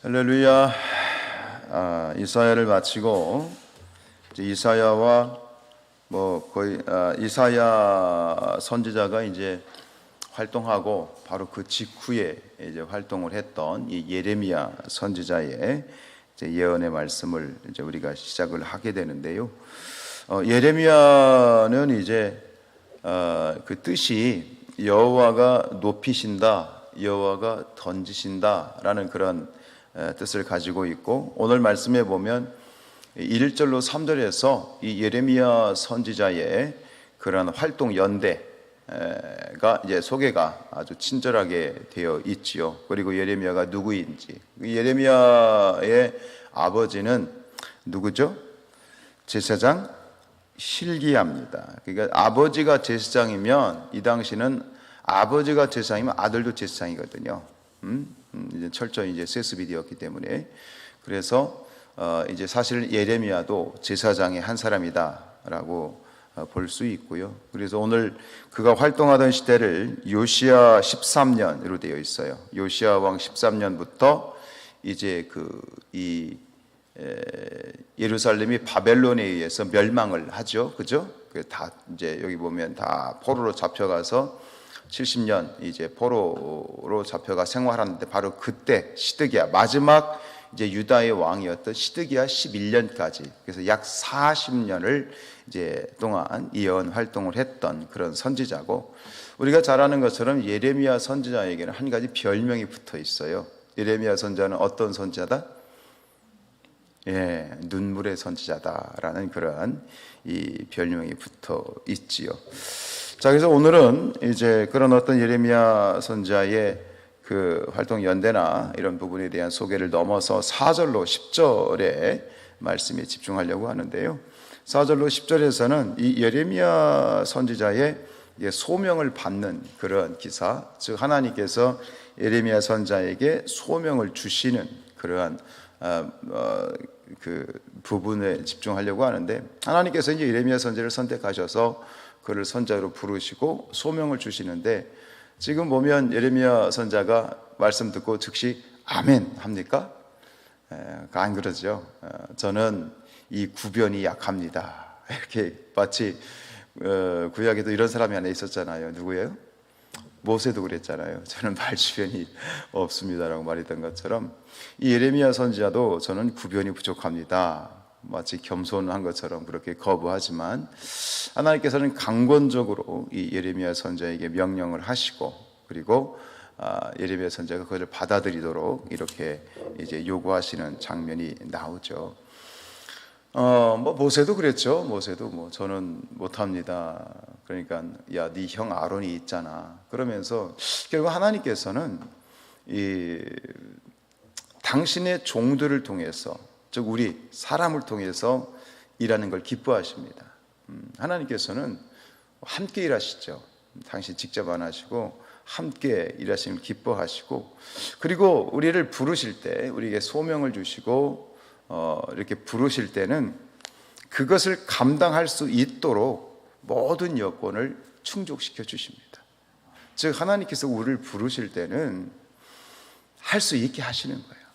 할렐루야. 이사야를 마치고 이제 이사야와 거의 이사야 선지자가 이제 활동하고 바로 그 직후에 이제 활동을 했던 이 예레미야 선지자의 이제 예언의 말씀을 이제 우리가 시작을 하게 되는데요. 예레미야는 이제 그 뜻이 여호와가 높이신다, 여호와가 던지신다라는 그런 뜻을 가지고 있고, 오늘 말씀에 보면 1절로 3절에서 이 예레미야 선지자의 그런 활동 연대가 이제 소개가 아주 친절하게 되어 있지요. 그리고 예레미야가 누구인지, 예레미야의 아버지는 누구죠? 제사장 hil기야입니다. 그러니까 아버지가 제사장이면 이 당시는 아버지가 제사장이면 아들도 제사장이거든요. 이제 철저히 이제 세습이 되었기 때문에, 그래서 이제 사실 예레미야도 제사장의 한 사람이다라고 볼 수 있고요. 그래서 오늘 그가 활동하던 시대를 요시야 13년으로 되어 있어요. 요시야 왕 13년부터 이제 예루살렘이 바벨론에 의해서 멸망을 하죠. 그죠? 다 이제 여기 보면 다 포로로 잡혀가서 70년 이제 포로로 잡혀가 생활하는데, 바로 그때 시드기야, 마지막 이제 유다의 왕이었던 시드기야 11년까지, 그래서 약 40년을 이제 동안 예언 활동을 했던 그런 선지자고, 우리가 잘 아는 것처럼 예레미야 선지자에게는 한 가지 별명이 붙어 있어요. 예레미야 선지자는 어떤 선지자다? 눈물의 선지자다라는 그런 이 별명이 붙어 있지요. 자, 그래서 오늘은 이제 그런 어떤 예레미야 선지자의 그 활동 연대나 이런 부분에 대한 소개를 넘어서 4절로 10절의 말씀에 집중하려고 하는데요. 4절로 10절에서는 이 예레미야 선지자의 소명을 받는 그런 기사, 즉 하나님께서 예레미야 선지자에게 소명을 주시는 그러한 그 부분에 집중하려고 하는데, 하나님께서 이제 예레미야 선지자를 선택하셔서 그를 선지자로 부르시고 소명을 주시는데, 지금 보면 예레미야 선지자가 말씀 듣고 즉시 아멘 합니까? 안 그러죠. 저는 이 구변이 약합니다. 이렇게 마치 구약에도 이런 사람이 하나 있었잖아요. 누구예요? 모세도 그랬잖아요. 저는 말주변이 없습니다라고 말했던 것처럼, 이 예레미야 선지자도 저는 구변이 부족합니다, 마치 겸손한 것처럼 그렇게 거부하지만, 하나님께서는 강권적으로 이 예레미야 선지자에게 명령을 하시고, 그리고 예레미야 선지자가 그것을 받아들이도록 이렇게 이제 요구하시는 장면이 나오죠. 모세도 그랬죠. 모세도 저는 못합니다. 그러니까 야, 네 형 아론이 있잖아. 그러면서 결국 하나님께서는 이 당신의 종들을 통해서, 즉 우리 사람을 통해서 일하는 걸 기뻐하십니다. 하나님께서는 함께 일하시죠. 당신 직접 안 하시고 함께 일하심을 기뻐하시고, 그리고 우리를 부르실 때, 우리에게 소명을 주시고 이렇게 부르실 때는 그것을 감당할 수 있도록 모든 여건을 충족시켜 주십니다. 즉 하나님께서 우리를 부르실 때는 할 수 있게 하시는 거예요.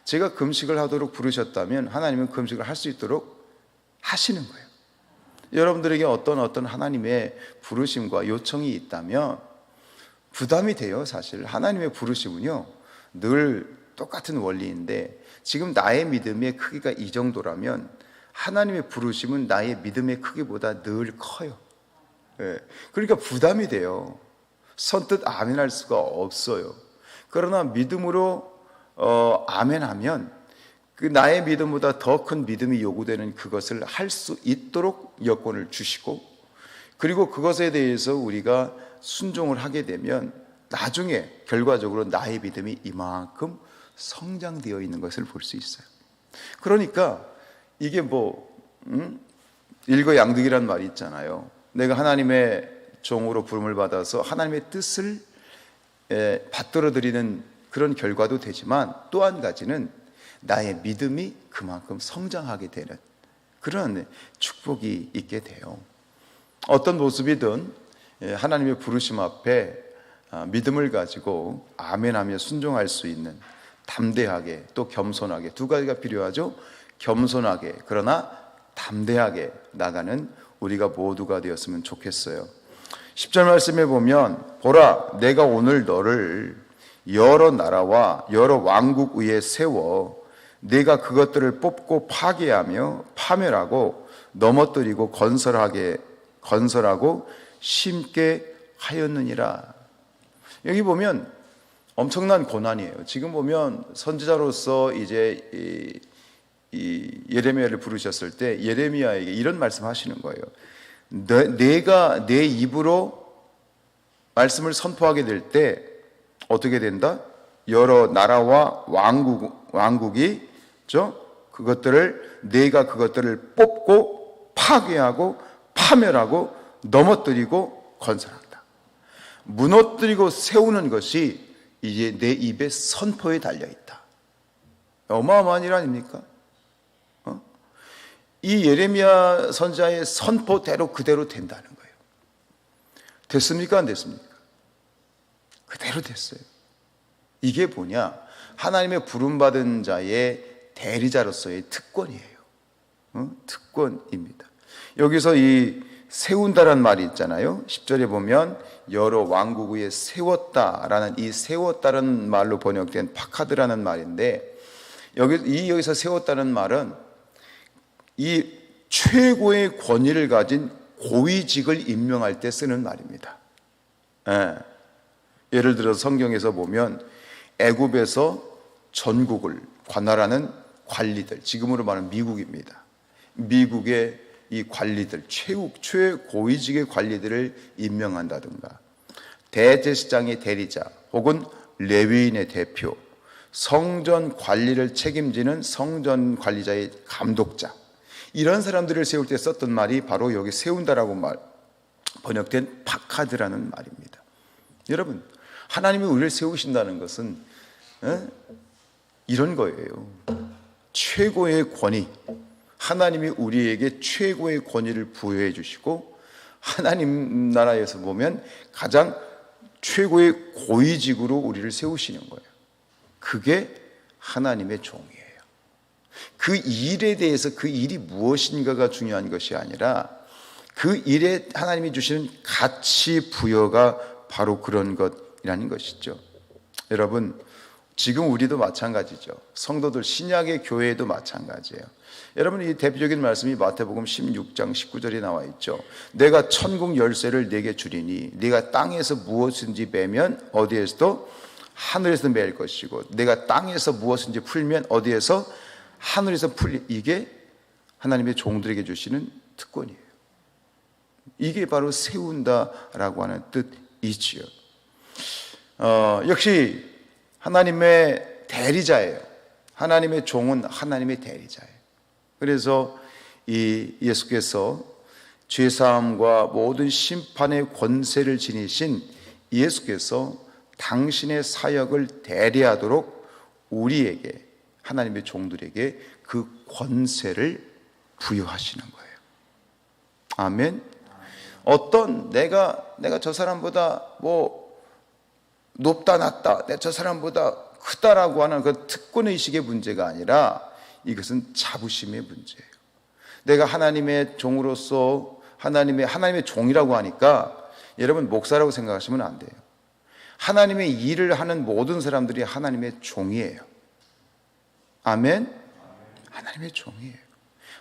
제가 금식을 하도록 부르셨다면 하나님은 금식을 할 수 있도록 하시는 거예요. 여러분들에게 어떤 하나님의 부르심과 요청이 있다면 부담이 돼요. 사실 하나님의 부르심은요 늘 똑같은 원리인데, 지금 나의 믿음의 크기가 이 정도라면 하나님의 부르심은 나의 믿음의 크기보다 늘 커요. 그러니까 부담이 돼요. 선뜻 아멘할 수가 없어요. 그러나 믿음으로 아멘하면 그 나의 믿음보다 더 큰 믿음이 요구되는 그것을 할 수 있도록 여건을 주시고, 그리고 그것에 대해서 우리가 순종을 하게 되면 나중에 결과적으로 나의 믿음이 이만큼 성장되어 있는 것을 볼 수 있어요. 그러니까 이게 일거양득이란 말이 있잖아요. 내가 하나님의 종으로 부름을 받아서 하나님의 뜻을 받들어 드리는 그런 결과도 되지만, 또 한 가지는 나의 믿음이 그만큼 성장하게 되는 그런 축복이 있게 돼요. 어떤 모습이든 하나님의 부르심 앞에 믿음을 가지고 아멘하며 순종할 수 있는, 담대하게, 또 겸손하게, 두 가지가 필요하죠. 겸손하게 그러나 담대하게 나가는 우리가 모두가 되었으면 좋겠어요. 10절 말씀에 보면 보라 내가 오늘 너를 여러 나라와 여러 왕국 위에 세워 내가 그것들을 뽑고 파괴하며 파멸하고 넘어뜨리고 건설하고 심게 하였느니라. 여기 보면 엄청난 고난이에요. 지금 보면 선지자로서 이제 이 예레미야를 부르셨을 때 예레미야에게 이런 말씀하시는 거예요. 내가 내 입으로 말씀을 선포하게 될 때 어떻게 된다? 여러 나라와 왕국이 내가 그것들을 뽑고 파괴하고 파멸하고 넘어뜨리고 건설한다. 무너뜨리고 세우는 것이 이제 내 입의 선포에 달려 있다. 어마어마한 일 아닙니까? 이 예레미야 선지자의 선포대로 그대로 된다는 거예요. 됐습니까? 안 됐습니까? 그대로 됐어요. 이게 뭐냐? 하나님의 부름받은 자의 대리자로서의 특권이에요. 특권입니다. 여기서 이 세운다란 말이 있잖아요. 10절에 보면 여러 왕국 위에 세웠다라는 이 세웠다는 말로 번역된 파카드라는 말인데 여기서 세웠다는 말은 이 최고의 권위를 가진 고위직을 임명할 때 쓰는 말입니다. 예를 들어서 성경에서 보면 애굽에서 전국을 관할하는 관리들, 지금으로 말하면 미국입니다. 미국의 이 관리들, 최고위직의 관리들을 임명한다든가 대제사장의 대리자 혹은 레위인의 대표, 성전 관리를 책임지는 성전 관리자의 감독자, 이런 사람들을 세울 때 썼던 말이 바로 여기 세운다라고 번역된 파카드라는 말입니다. 여러분, 하나님이 우리를 세우신다는 것은 이런 거예요. 최고의 권위, 하나님이 우리에게 최고의 권위를 부여해 주시고 하나님 나라에서 보면 가장 최고의 고위직으로 우리를 세우시는 거예요. 그게 하나님의 종이에요. 그 일에 대해서 그 일이 무엇인가가 중요한 것이 아니라 그 일에 하나님이 주시는 가치 부여가 바로 그런 것이라는 것이죠. 여러분, 지금 우리도 마찬가지죠. 성도들, 신약의 교회도 마찬가지예요. 여러분, 이 대표적인 말씀이 마태복음 16장 19절에 나와 있죠. 내가 천국 열쇠를 네게 주리니 네가 땅에서 무엇인지 매면 어디에서도 하늘에서 매일 것이고 내가 땅에서 무엇인지 풀면 어디에서 하늘에서 이게 하나님의 종들에게 주시는 특권이에요. 이게 바로 세운다라고 하는 뜻이지요. 역시 하나님의 대리자예요. 하나님의 종은 하나님의 대리자예요. 그래서 이 예수께서 죄사함과 모든 심판의 권세를 지니신 예수께서 당신의 사역을 대리하도록 우리에게, 하나님의 종들에게 그 권세를 부여하시는 거예요. 아멘. 어떤 내가 저 사람보다 높다 낮다, 내가 저 사람보다 크다라고 하는 그 특권의식의 문제가 아니라 이것은 자부심의 문제예요. 내가 하나님의 종으로서 하나님의 종이라고 하니까 여러분 목사라고 생각하시면 안 돼요. 하나님의 일을 하는 모든 사람들이 하나님의 종이에요. 아멘. 하나님의 종이에요.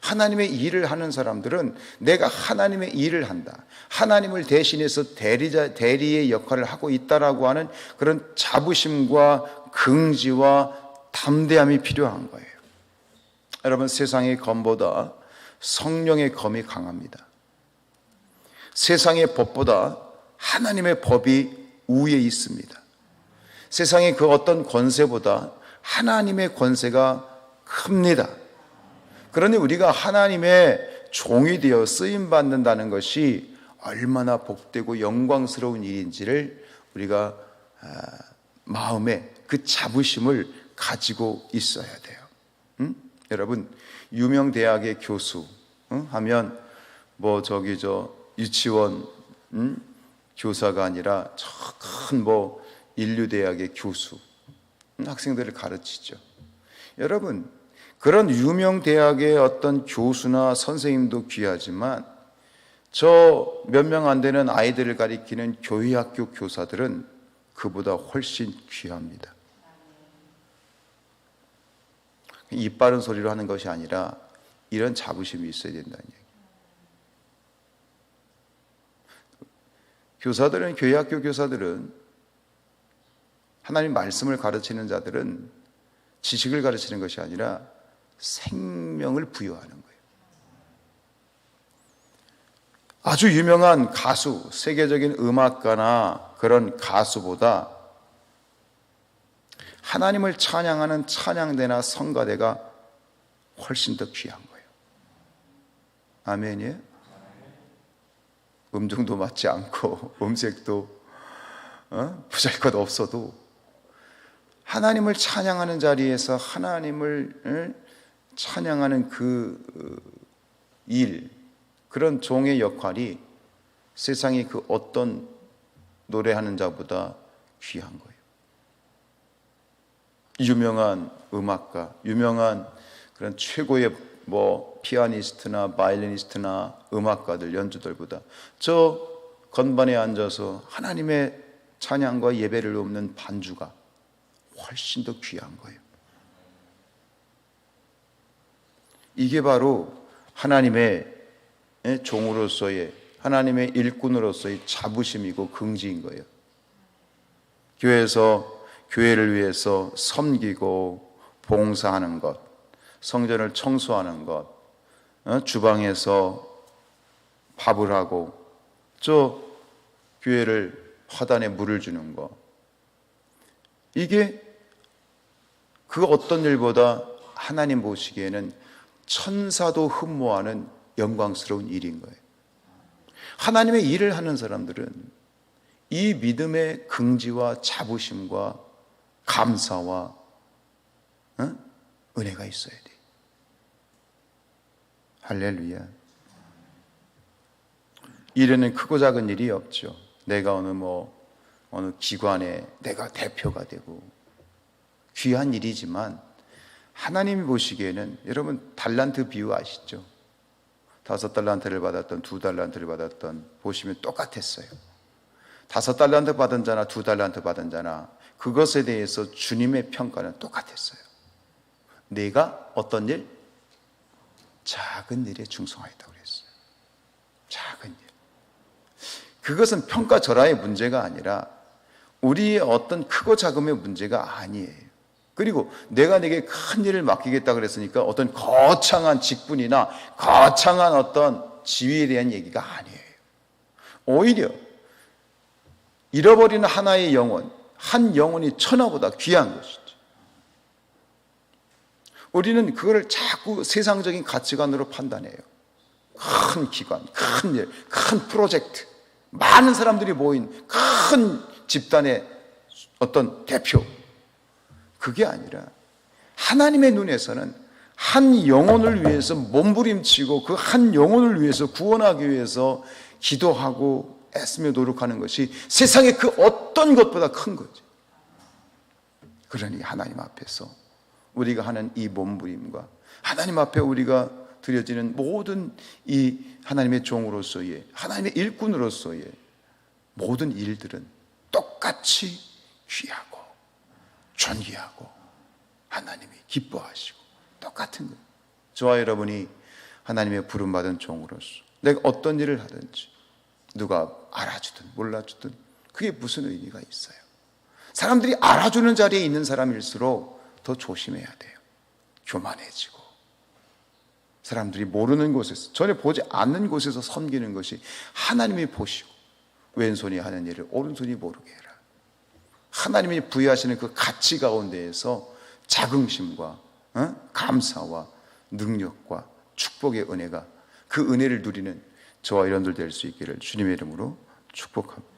하나님의 일을 하는 사람들은 내가 하나님의 일을 한다, 하나님을 대신해서 대리의 역할을 하고 있다라고 하는 그런 자부심과 긍지와 담대함이 필요한 거예요. 여러분, 세상의 검보다 성령의 검이 강합니다. 세상의 법보다 하나님의 법이 우위에 있습니다. 세상의 그 어떤 권세보다 하나님의 권세가 큽니다. 그러니 우리가 하나님의 종이 되어 쓰임받는다는 것이 얼마나 복되고 영광스러운 일인지를 우리가 마음에 그 자부심을 가지고 있어야 돼요. 여러분, 유명 대학의 교수 하면 유치원 교사가 아니라 저 큰 인류 대학의 교수, 학생들을 가르치죠. 여러분, 그런 유명 대학의 어떤 교수나 선생님도 귀하지만 저 몇 명 안 되는 아이들을 가리키는 교회학교 교사들은 그보다 훨씬 귀합니다. 입 바른 소리로 하는 것이 아니라 이런 자부심이 있어야 된다는 얘기예요. 교사들은, 교회학교 교사들은, 하나님 말씀을 가르치는 자들은 지식을 가르치는 것이 아니라 생명을 부여하는 거예요. 아주 유명한 가수, 세계적인 음악가나 그런 가수보다 하나님을 찬양하는 찬양대나 성가대가 훨씬 더 귀한 거예요. 아멘이에요? 음정도 맞지 않고 음색도 보잘것 없어도 하나님을 찬양하는 자리에서 하나님을 찬양하는 그 일, 그런 종의 역할이 세상의 그 어떤 노래하는 자보다 귀한 거예요. 유명한 음악가, 유명한 그런 최고의 피아니스트나 바이올리니스트나 음악가들, 연주들보다 저 건반에 앉아서 하나님의 찬양과 예배를 돕는 반주가 훨씬 더 귀한 거예요. 이게 바로 하나님의 종으로서의, 하나님의 일꾼으로서의 자부심이고 긍지인 거예요. 교회에서 교회를 위해서 섬기고 봉사하는 것, 성전을 청소하는 것, 주방에서 밥을 하고 저 교회를 화단에 물을 주는 것, 이게 그 어떤 일보다 하나님 보시기에는 천사도 흠모하는 영광스러운 일인 거예요. 하나님의 일을 하는 사람들은 이 믿음의 긍지와 자부심과 감사와 은혜가 있어야 돼요. 할렐루야. 일에는 크고 작은 일이 없죠. 내가 어느 기관에 내가 대표가 되고 귀한 일이지만 하나님이 보시기에는, 여러분 달란트 비유 아시죠? 5달란트를 받았던 2달란트를 받았던 보시면 똑같았어요. 5달란트 받은 자나 2달란트 받은 자나 그것에 대해서 주님의 평가는 똑같았어요. 내가 어떤 일? 작은 일에 충성하였다고 그랬어요. 작은 일. 그것은 평가절하의 문제가 아니라 우리의 어떤 크고 작음의 문제가 아니에요. 그리고 내가 내게 큰 일을 맡기겠다 그랬으니까 어떤 거창한 직분이나 거창한 어떤 지위에 대한 얘기가 아니에요. 오히려 잃어버리는 하나의 영혼, 한 영혼이 천하보다 귀한 것이죠. 우리는 그거를 자꾸 세상적인 가치관으로 판단해요. 큰 기관, 큰 일, 큰 프로젝트, 많은 사람들이 모인 큰 집단의 어떤 대표, 그게 아니라 하나님의 눈에서는 한 영혼을 위해서 몸부림치고 그 한 영혼을 위해서 구원하기 위해서 기도하고 애쓰며 노력하는 것이 세상의 그 어떤 것보다 큰 거지. 그러니 하나님 앞에서 우리가 하는 이 몸부림과 하나님 앞에 우리가 드려지는 모든 이 하나님의 종으로서의, 하나님의 일꾼으로서의 모든 일들은 똑같이 귀하고 존귀하고 하나님이 기뻐하시고 똑같은 거예요. 저와 여러분이 하나님의 부름받은 종으로서 내가 어떤 일을 하든지 누가 알아주든 몰라주든 그게 무슨 의미가 있어요? 사람들이 알아주는 자리에 있는 사람일수록 더 조심해야 돼요. 교만해지고 사람들이 모르는 곳에서, 전혀 보지 않는 곳에서 섬기는 것이 하나님이 보시고 왼손이 하는 일을 오른손이 모르게 해라. 하나님이 부여하시는 그 가치 가운데에서 자긍심과 감사와 능력과 축복의 은혜가, 그 은혜를 누리는 저와 여러분들 될 수 있기를 주님의 이름으로 축복합니다.